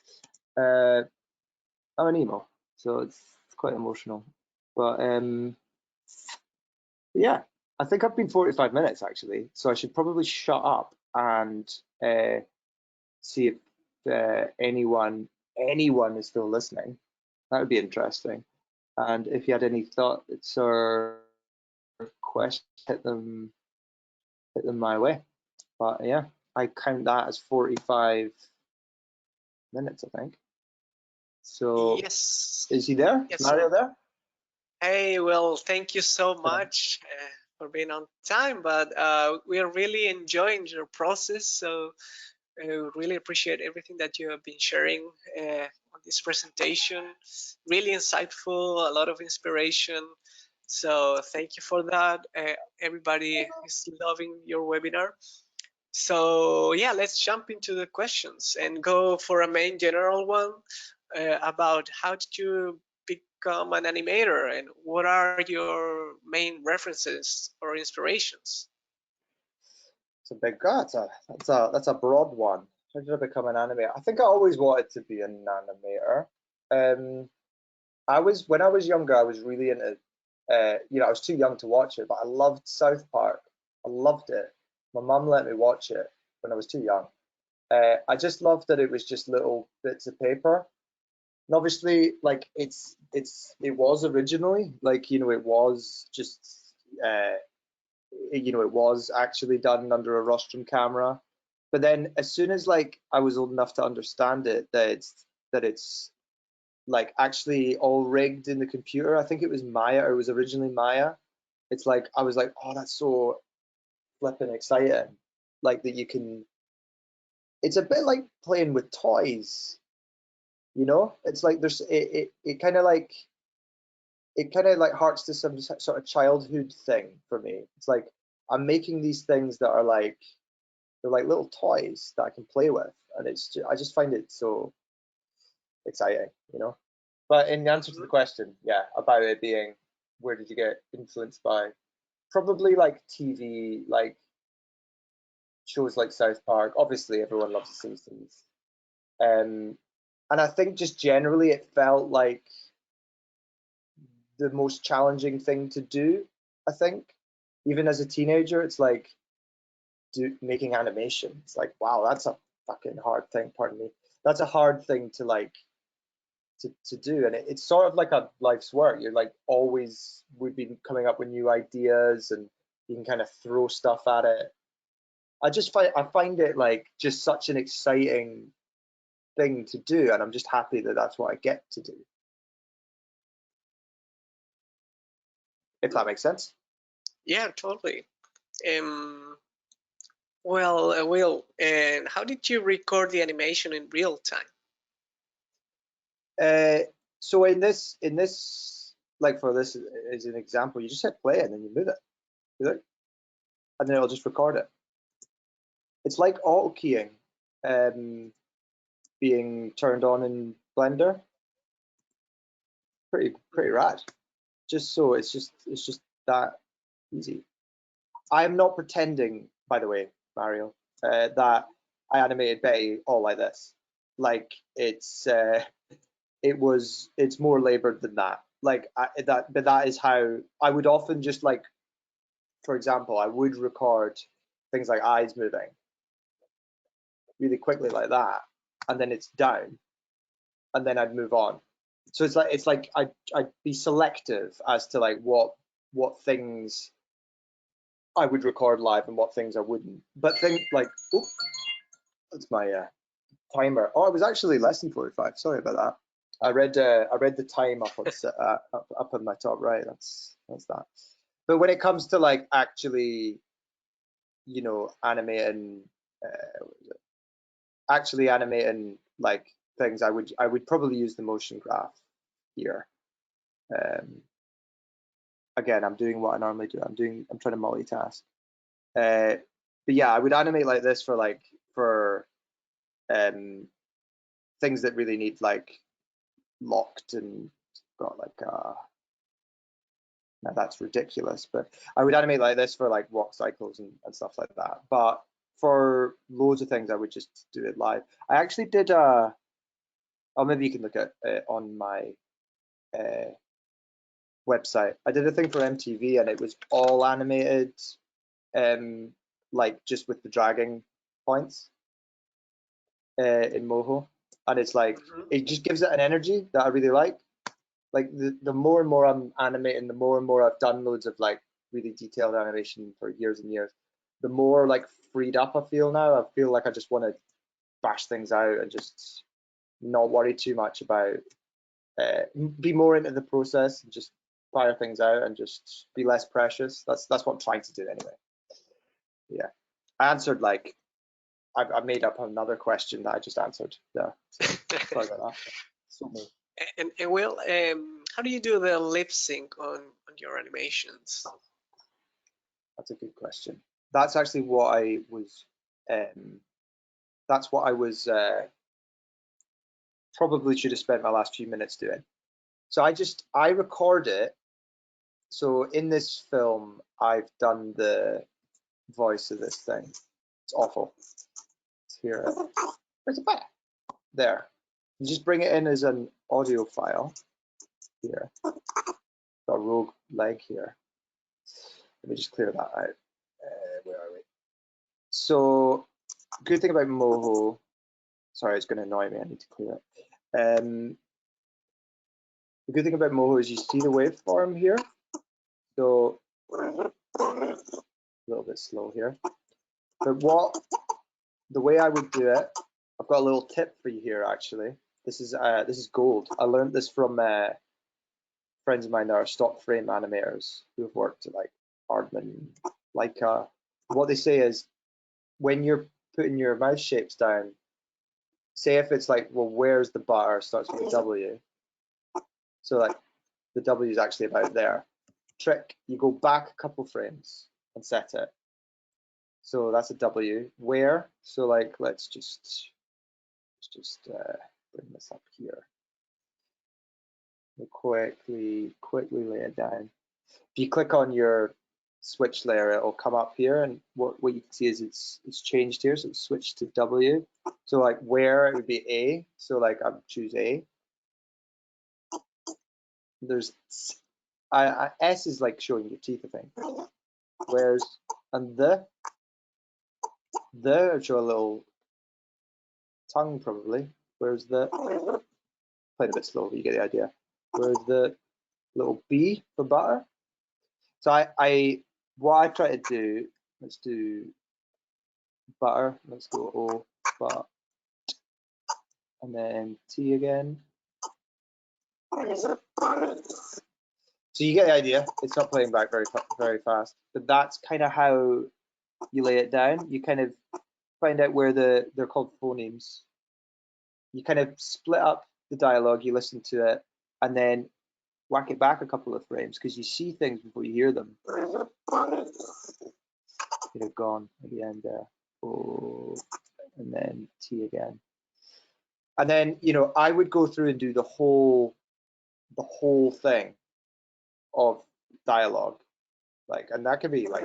I'm an emo, so it's quite emotional. But yeah, I think I've been 45 minutes actually, so I should probably shut up and see if anyone is still listening. That would be interesting. And if you had any thoughts or questions, hit them my way. But yeah, I count that as 45 minutes, I think. So Yes. is he there? Yes, Is Mario sir. there? Hey, well, thank you so Yeah. much for being on time, but we are really enjoying your process. So I really appreciate everything that you have been sharing on this presentation. Really insightful, a lot of inspiration. So thank you for that. Everybody is loving your webinar. So yeah, let's jump into the questions and go for a main general one about how did you become an animator and what are your main references or inspirations? It's a big. That's a broad one. How did I become an animator? I think I always wanted to be an animator. When I was younger, I was really into. I was too young to watch it, but I loved South Park. I loved it. My mum let me watch it when I was too young. I just loved that it was just little bits of paper. And obviously, like it was originally like it was just it was actually done under a rostrum camera. But then as soon as like I was old enough to understand it, that it's like actually all rigged in the computer. I think it was Maya, or it was originally Maya. It's like I was like, oh, that's so flipping exciting. Like that you can. It's a bit like playing with toys. It's like it kind of like harks to some sort of childhood thing for me. It's like I'm making these things that are like they're like little toys that I can play with, and I just find it so exciting. But in answer to the Mhm. question, yeah, about it being where did you get influenced by? Probably like TV, like shows like South Park. Obviously, everyone loves The Simpsons. Um, and I think just generally it felt like the most challenging thing to do. I think even as a teenager, it's like making animation. It's like, wow, that's a fucking hard thing. Pardon me. That's a hard thing to like to do, and it's sort of like a life's work. You're like always would be coming up with new ideas, and you can kind of throw stuff at it. I find it like just such an exciting thing to do, and I'm just happy that that's what I get to do. If that makes sense. Yeah, totally. Um, well, Will, and how did you record the animation in real time? Uh, so in this like for this as an example, you just hit play and then you move it, and then it'll just record it. It's like auto keying um, being turned on in Blender. Pretty Mhm. rad. Just so it's just that easy. I am not pretending, by the way, Mario, that I animated Betty all like this. Like it's more labored than that. But that is how I would often just like, for example, I would record things like eyes moving really quickly like that, and then it's down, and then I'd move on. So it's like I'd be selective as to like what things I would record live and what things I wouldn't. But things like, oh, that's my timer. Oh, it was actually less than 45. Sorry about that. I read the time up on my top right. That's that. But when it comes to like actually, animating, like things, I would probably use the motion graph here. Um, Again, I'm doing what I normally do. I'm trying to multitask. Uh, but yeah, I would animate like this for um, things that really need like locked and got like now that's ridiculous, but I would animate like this for like walk cycles and stuff like that. But for loads of things, I would just do it live. I actually did oh, maybe you can look at it on my uh, website. I did a thing for MTV and it was all animated, um, like just with the dragging points in Moho, and it's like Mhm. it just gives it an energy that I really like. Like the more and more I'm animating, the more and more I've done loads of like really detailed animation for years and years, the more like freed up I feel now. I feel like I just want to bash things out and just not worry too much about be more into the process and just fire things out and just be less precious. That's what I'm trying to do anyway. Yeah, I answered like I made up another question that I just answered there. So sorry about that. So me. And Will, how do you do the lip sync on your animations? That's a good question. That's actually what I was. Um, that's what I was probably should have spent my last few minutes doing. So I record it. So in this film, I've done the voice of this thing. It's awful. It's here. Where's the butter? There. You just bring it in as an audio file here. Got a rogue leg here. Let me just clear that out. Where are we? So, good thing about Moho. Sorry, it's going to annoy me. I need to clear it. The good thing about Moho is you see the waveform here. So, a little bit slow here. But the way I would do it, I've got a little tip for you here. Actually, this is gold. I learned this from friends of mine that are stock frame animators who have worked at like Hardman, Leica. What they say is when you're putting your mouse shapes down, say if it's like, well, where's the bar starts with a W. So like the W is actually about there. Trick, you go back a couple frames and set it. So that's a W. Where? So like let's just bring this up here. We'll quickly lay it down. If you click on your switch layer, it'll come up here, and what you can see is it's changed here, so it's switched to W. So like where, it would be A. So like I would choose A. There's S is like showing your teeth, I think. Where's and the show a little tongue probably. Where's the playing a bit slow, but you get the idea. Where's the little B for butter? So what I try to do, let's do butter, let's go O, but, and then T again. So you get the idea. It's not playing back very fast, but that's kind of how you lay it down. You kind of find out where they're called phonemes. You kind of split up the dialogue, you listen to it, and then whack it back a couple of frames because you see things before you hear them. Could have gone at the end there. Oh, and then T again. And then, you know, I would go through and do the whole thing of dialogue. Like, and that could be like,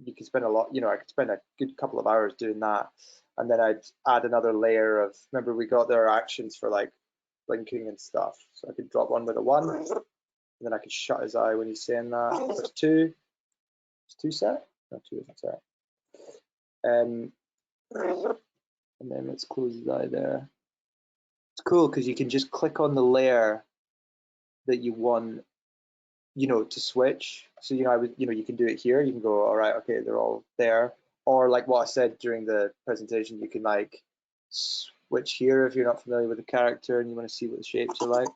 you could spend a lot, you know, I could spend a good couple of hours doing that. And then I'd add another layer of, remember we got their actions for like blinking and stuff. So I could drop one with a 1, and then I could shut his eye when he's saying that. There's 2. Is 2 set? No, 2 isn't set. And then let's close his eye there. It's cool because you can just click on the layer that you want, you know, to switch. So, you know, you can do it here. You can go, all right, okay, they're all there. Or like what I said during the presentation, you can like switch here if you're not familiar with the character and you want to see what the shapes are like.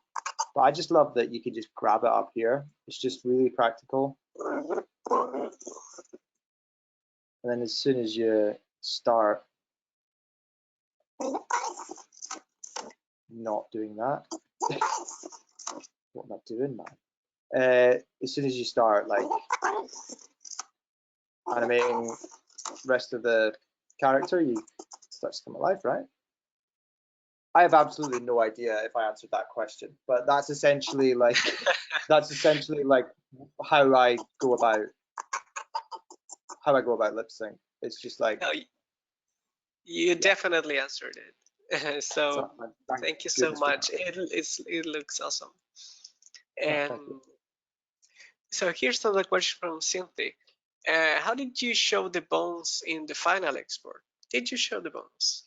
But I just love that you can just grab it up here. It's just really practical. And then as soon as you start not doing that, what am I doing, man? As soon as you start like animating rest of the character, you start to come alive, right? I have absolutely no idea if I answered that question, but that's essentially like how I go about lip sync. It's just like, No, you definitely answered it. So thank you so much. It looks awesome. And so here's another question from Cynthia. How did you show the bones in the final export? Did you show the bones?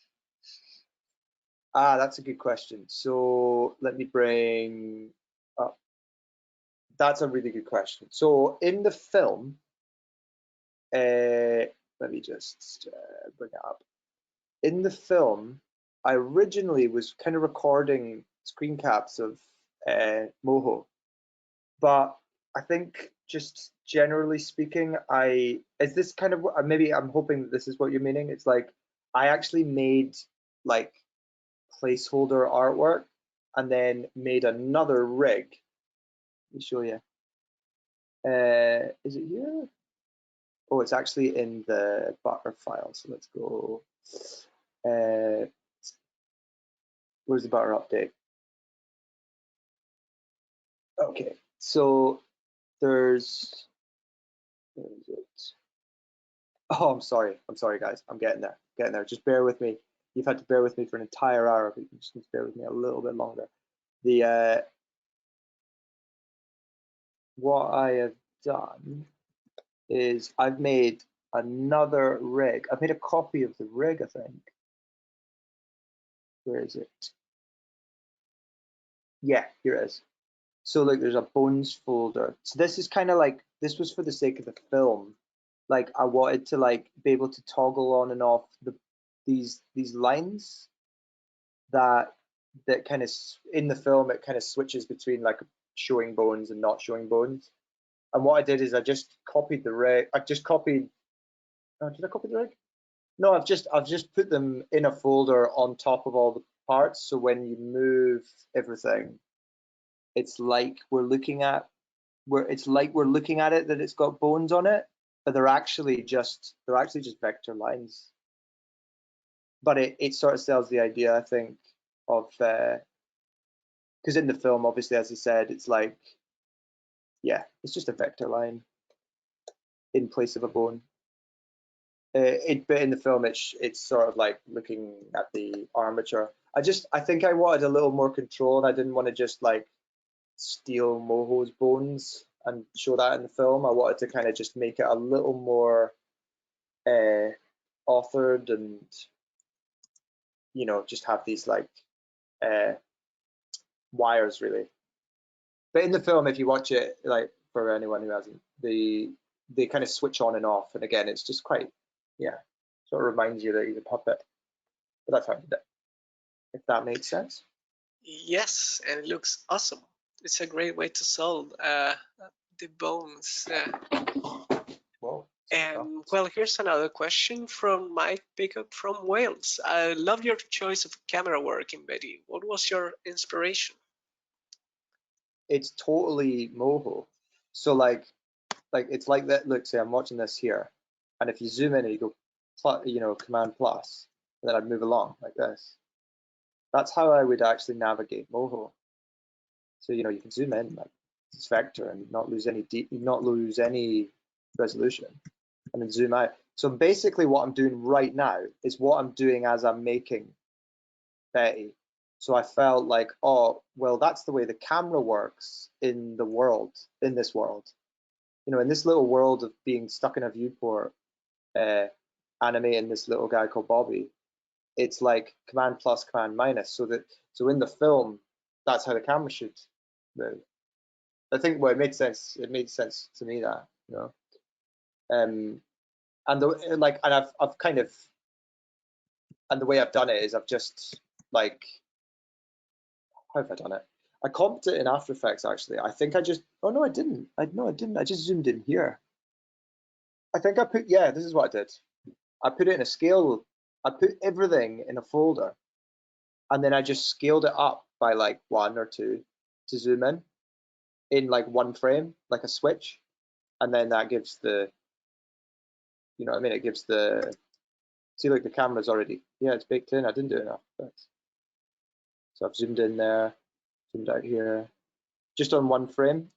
That's a good question. So let me bring up. That's a really good question. So in the film, let me just bring it up. In the film, I originally was kind of recording screen caps of Moho, but I think just generally speaking, is this kind of, maybe I'm hoping that this is what you're meaning. It's like I actually made like placeholder artwork and then made another rig. Let me show you. Is it here? Oh, it's actually in the butter file. So let's go. Where's the butter update? Okay, so where is it? Oh, I'm sorry, guys. I'm getting there, Just bear with me. You've had to bear with me for an entire hour, but you just need to bear with me a little bit longer. The what I have done is I've made another rig. I've made a copy of the rig, I think. Where is it? Yeah, here it is. So like there's a bones folder. So this is kind of like, this was for the sake of the film. Like I wanted to like be able to toggle on and off these lines that kind of in the film it kind of switches between like showing bones and not showing bones. And what I did is I just copied the rig. I just copied. Oh, did I copy the rig? No, I've just put them in a folder on top of all the parts. So when you move everything, it's like we're looking at it, that it's got bones on it, but they're actually just vector lines. But it sort of sells the idea, I think, of because in the film, obviously, as I said, it's like, yeah, it's just a vector line in place of a bone. But in the film, it's sort of like looking at the armature. I think I wanted a little more control, and I didn't want to just like steal Moho's bones and show that in the film. I wanted to kind of just make it a little more authored, and just have these like uh, wires really. But in the film, if you watch it, like for anyone who hasn't, they kind of switch on and off, and again, it's just quite, yeah, sort of reminds you that he's a puppet. But that's how I did it, if that makes sense. Yes, and it looks awesome. It's a great way to solve the bones. Whoa. And well, here's another question from Mike Pickup from Wales. I love your choice of camera work in Betty. What was your inspiration? It's totally Moho. So like it's like that. Look, say I'm watching this here, and if you zoom in and you go, Command plus, and then I'd move along like this. That's how I would actually navigate Moho. So you can zoom in like this vector and not lose any resolution, and then zoom out. So basically, what I'm doing right now is what I'm doing as I'm making Betty. So I felt like, oh, well, that's the way the camera works in this world. In this little world of being stuck in a viewport, animating this little guy called Bobby, it's like command plus, command minus. So in the film, that's how the camera should move. I think, well, it made sense. It made sense to me that, and I've kind of, and the way I've done it is I've just like, how have I done it? I comped it in After Effects actually. I think I just, oh no, I didn't. I didn't. I just zoomed in here. I think yeah, this is what I did. I put it in a scale. I put everything in a folder, and then I just scaled it up by like 1 or 2 to zoom in like one frame, like a switch, and then that gives the, what I mean? It gives the, see, like the camera's already, yeah, it's baked in. I didn't do enough. So I've zoomed in there, zoomed out here, just on one frame,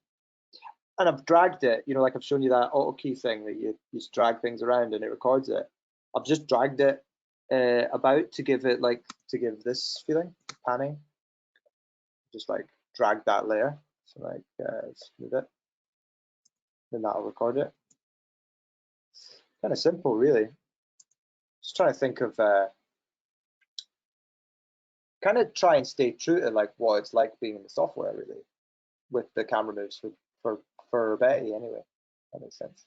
and I've dragged it. Like I've shown you that auto key thing that you just drag things around and it records it. I've just dragged it about to give this feeling, panning. Just like drag that layer. So like let's move it. Then that'll record it. Kind of simple, really. Just trying to think of kind of try and stay true to like what it's like being in the software, really, with the camera moves for Betty anyway. That makes sense.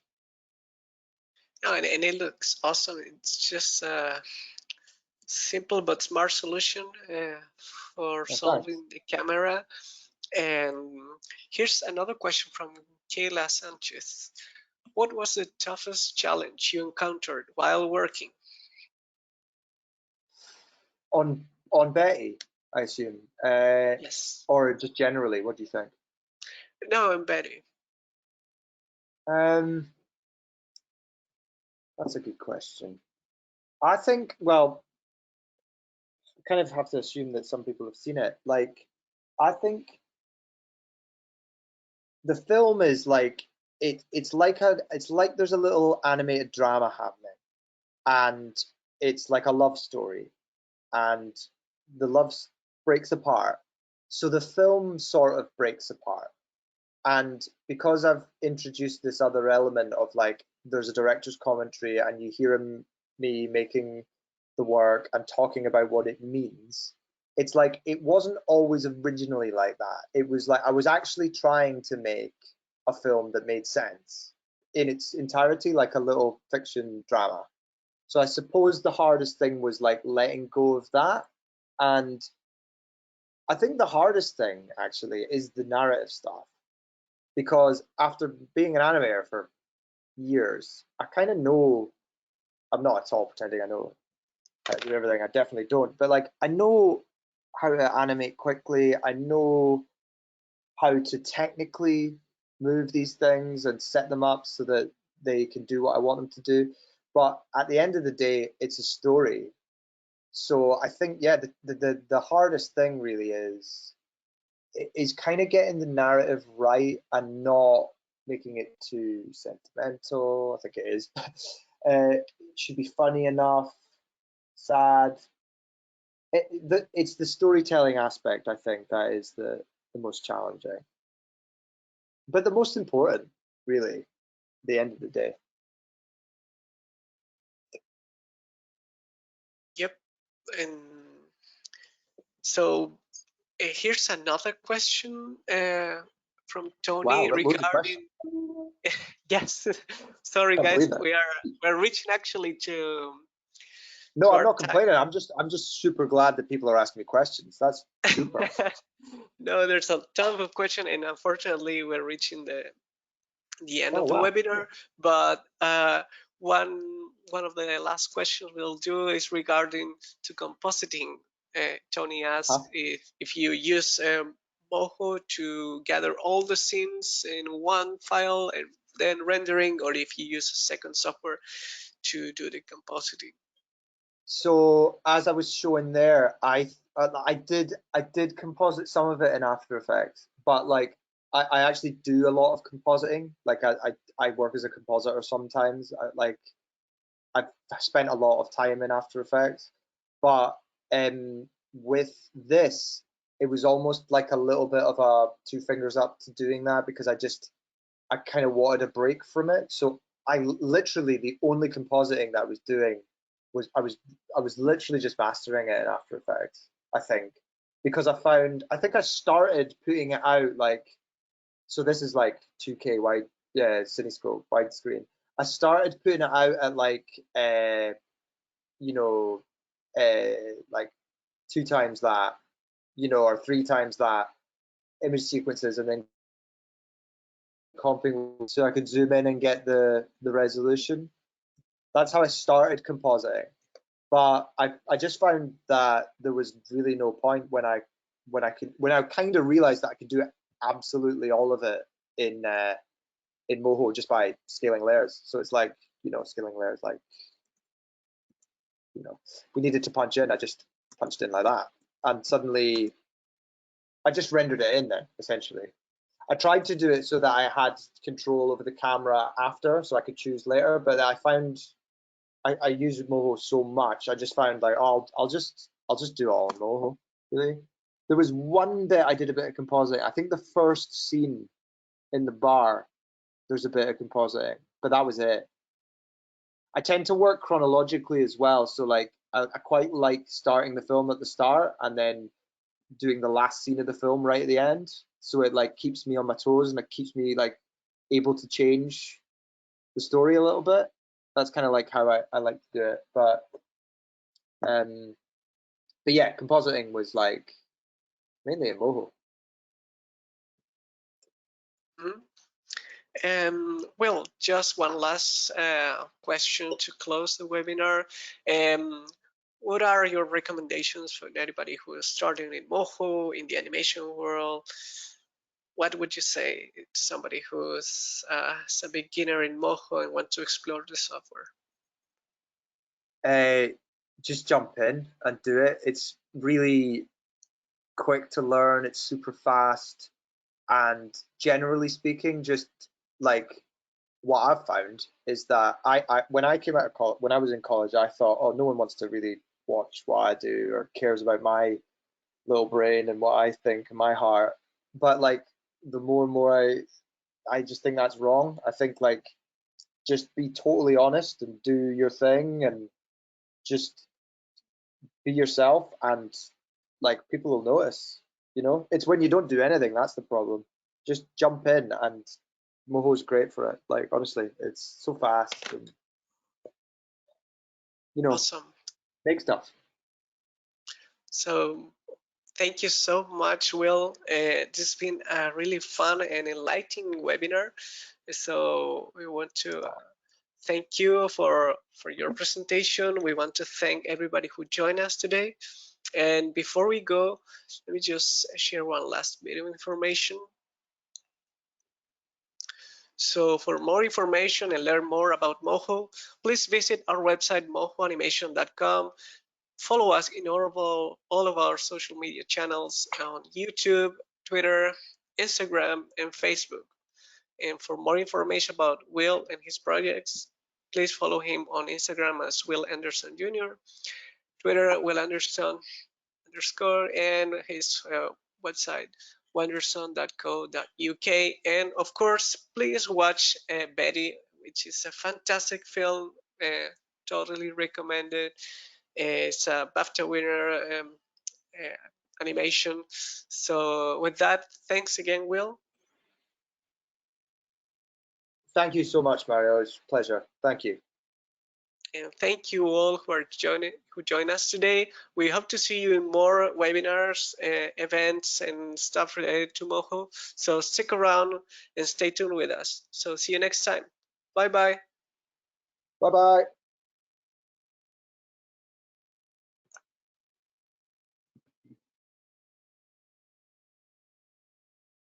Oh, and it looks awesome. It's just a simple but smart solution for Oh, thanks. solving the camera. And here's another question from Kayla Sanchez. What was the toughest challenge you encountered while working? On Betty, I assume, Yes. or just generally. What do you think? No, I'm Betty. Um, that's a good question. I think, well, I kind of have to assume that some people have seen it. Like, I think the film is like it's like there's a little animated drama happening. and it's like a love story, and the love breaks apart. So the film sort of breaks apart. And because I've introduced this other element of like there's a director's commentary and you hear me making the work and talking about what it means, it's like it wasn't always originally like that. It was like I was actually trying to make a film that made sense in its entirety, like a little fiction drama. So I suppose the hardest thing was like letting go of that. And I think the hardest thing actually is the narrative stuff, because after being an animator for years, I kind of know. I'm not at all pretending I know how to do everything. I definitely don't. But like, I know how to animate quickly. I know how to technically move these things and set them up so that they can do what I want them to do. But at the end of the day, it's a story. So I think, yeah, the hardest thing really is kind of getting the narrative right and not making it too sentimental. I think it is. It should be funny enough, sad. It's the storytelling aspect, I think, that is the most challenging, but the most important, really, at the end of the day. Yep. And so here's another question from Wow, Tony loads of questions. regarding. Yes, sorry Can't guys, believe it. we're reaching actually to No, I'm our not time. complaining. I'm just super glad that people are asking me questions. That's super. No, there's a ton of questions, and unfortunately, we're reaching the end Oh of the wow. webinar. But one of the last questions we'll do is regarding to compositing. Tony Huh? asked if you use Moho to gather all the scenes in one file and then rendering, or if you use a second software to do the compositing. So as I was showing there, I did composite some of it in After Effects, but like I actually do a lot of compositing. Like I work as a compositor sometimes. I've spent a lot of time in After Effects, but with this, it was almost like a little bit of a two fingers up to doing that, because I kind of wanted a break from it. So I literally, the only compositing that I was doing was I was literally just mastering it in After Effects, I think, because I think I started putting it out like, so this is like 2K wide, yeah, CineScope widescreen. I started putting it out at like you know like two times that, or three times that image sequences, and then comping so I could zoom in and get the resolution. That's how I started compositing. But I just found that there was really no point when I kind of realized that I could do absolutely all of it in Moho just by scaling layers. So it's like, scaling layers, like, we needed to punch in, I just punched in like that, and suddenly I just rendered it in then, essentially. I tried to do it so that I had control over the camera after, so I could choose later. But I found I use Moho so much, I just found like, oh, I'll just do it all in Moho. Really, there was one bit I did a bit of compositing. I think the first scene in the bar, there's a bit of compositing, but that was it. I tend to work chronologically as well, so like I quite like starting the film at the start and then doing the last scene of the film right at the end, so it like keeps me on my toes and it keeps me like able to change the story a little bit. That's kind of like how I like to do it. Um but yeah, compositing was like mainly in Moho. Mhm. Well, just one last question to close the webinar. What are your recommendations for anybody who is starting in Moho, in the animation world? What would you say to somebody who's a beginner in Moho and want to explore the software? Just jump in and do it. It's really quick to learn, it's super fast, and generally speaking, just like what I've found is that I when I came out of college, when I was in college, I thought, oh, no one wants to really watch what I do or cares about my little brain and what I think and my heart. But like the more and more I just think that's wrong. I think like just be totally honest and do your thing and just be yourself and like people will notice. You know, it's when you don't do anything that's the problem. Just jump in and Moho's great for it. Like honestly, it's so fast and you know, Awesome. make stuff. So thank you so much, Will. This has been a really fun and enlightening webinar. So we want to thank you for your presentation. We want to thank everybody who joined us today. And before we go, let me just share one last bit of information. So for more information and learn more about Moho, please visit our website mohoanimation.com. Follow us in all of our social media channels on YouTube, Twitter, Instagram, and Facebook. And for more information about Will and his projects, please follow him on Instagram as Will Anderson Jr., Twitter Will Anderson _ and his website wanderson.co.uk. And of course, please watch Betty, which is a fantastic film, totally recommended. It's a BAFTA winner animation. So with that, thanks again, Will. Thank you so much, Mario. It's a pleasure. Thank you. And thank you all who joined us today. We hope to see you in more webinars, events, and stuff related to Moho. So stick around and stay tuned with us. So see you next time. Bye bye. Bye bye.